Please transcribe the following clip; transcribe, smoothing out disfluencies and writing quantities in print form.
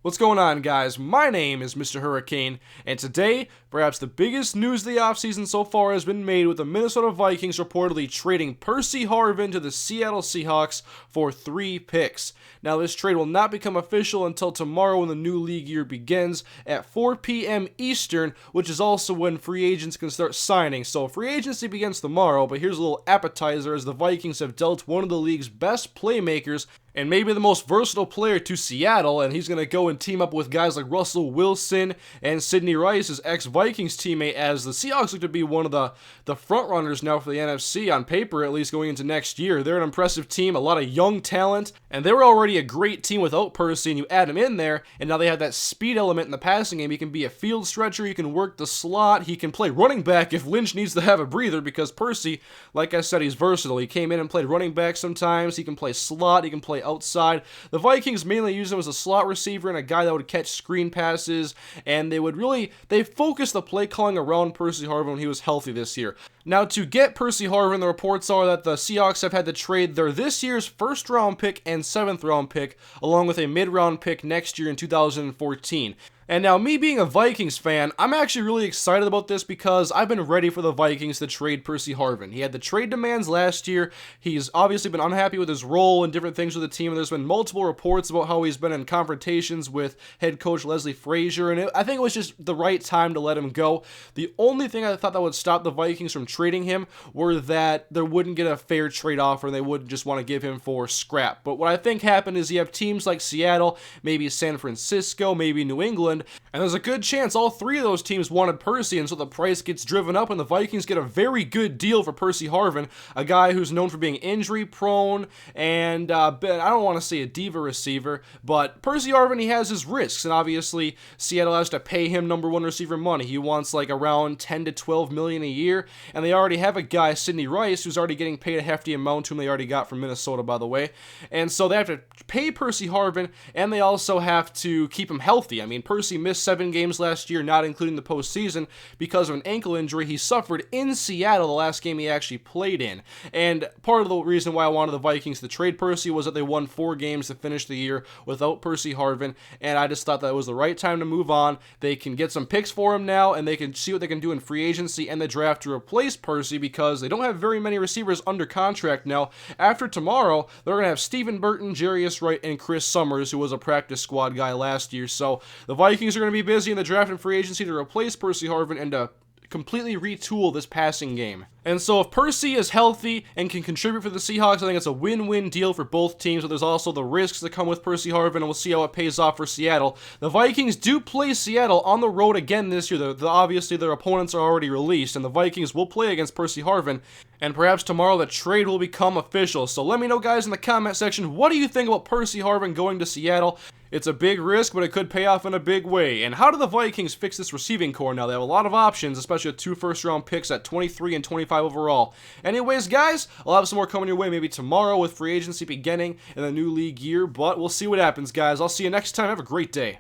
What's going on, guys? My name is Mr. Hurricane, and today, perhaps the biggest news of the offseason so far has been made with the Minnesota Vikings reportedly trading Percy Harvin to the Seattle Seahawks for 3 picks. Now, this trade will not become official until tomorrow when the new league year begins at 4 p.m. Eastern, which is also when free agents can start signing. So, free agency begins tomorrow, but here's a little appetizer as the Vikings have dealt one of the league's best playmakers and maybe the most versatile player to Seattle, and he's going to go and team up with guys like Russell Wilson and Sidney Rice, his ex-Vikings teammate, as the Seahawks look to be one of the front-runners now for the NFC, on paper at least, going into next year. They're an impressive team, a lot of young talent, and they were already a great team without Percy, and you add him in there, and now they have that speed element in the passing game. He can be a field stretcher, he can work the slot, he can play running back if Lynch needs to have a breather, because Percy, like I said, he's versatile. He came in and played running back sometimes, he can play slot, he can play outside. The Vikings mainly use him as a slot receiver and a guy that would catch screen passes, and they focused the play calling around Percy Harvin when he was healthy this year. Now, to get Percy Harvin, the reports are that the Seahawks have had to trade their this year's first-round pick and seventh-round pick, along with a mid-round pick next year in 2014. And now, me being a Vikings fan, I'm actually really excited about this because I've been ready for the Vikings to trade Percy Harvin. He had the trade demands last year. He's obviously been unhappy with his role and different things with the team. There's been multiple reports about how he's been in confrontations with head coach Leslie Frazier, and I think it was just the right time to let him go. The only thing I thought that would stop the Vikings from trading him were that they wouldn't get a fair trade offer and they wouldn't just want to give him for scrap. But what I think happened is you have teams like Seattle, maybe San Francisco, maybe New England, and there's a good chance all 3 of those teams wanted Percy, and so the price gets driven up, and the Vikings get a very good deal for Percy Harvin, a guy who's known for being injury-prone, and I don't want to say a diva receiver, but Percy Harvin, he has his risks, and obviously Seattle has to pay him number 1 receiver money. He wants like around $10 to $12 million a year, and they already have a guy, Sidney Rice, who's already getting paid a hefty amount, whom they already got from Minnesota, by the way, and so they have to pay Percy Harvin, and they also have to keep him healthy. I mean, Percy missed 7 games last year, not including the postseason, because of an ankle injury he suffered in Seattle, the last game he actually played in. And part of the reason why I wanted the Vikings to trade Percy was that they won 4 games to finish the year without Percy Harvin, and I just thought that was the right time to move on. They can get some picks for him now, and they can see what they can do in free agency and the draft to replace Percy, because they don't have very many receivers under contract now. After tomorrow, they're going to have Steven Burton, Jarius Wright, and Chris Summers, who was a practice squad guy last year. So the Vikings are going to be busy in the draft and free agency to replace Percy Harvin and to completely retool this passing game. And so if Percy is healthy and can contribute for the Seahawks, I think it's a win-win deal for both teams, but there's also the risks that come with Percy Harvin, and we'll see how it pays off for Seattle. The Vikings do play Seattle on the road again this year. Obviously, their opponents are already released, and the Vikings will play against Percy Harvin, and perhaps tomorrow the trade will become official. So let me know, guys, in the comment section, what do you think about Percy Harvin going to Seattle? It's a big risk, but it could pay off in a big way. And how do the Vikings fix this receiving core now? They have a lot of options, especially with 2 first-round picks at 23 and 25 overall. Anyways, guys, I'll have some more coming your way maybe tomorrow with free agency beginning in the new league year, but we'll see what happens, guys. I'll see you next time. Have a great day.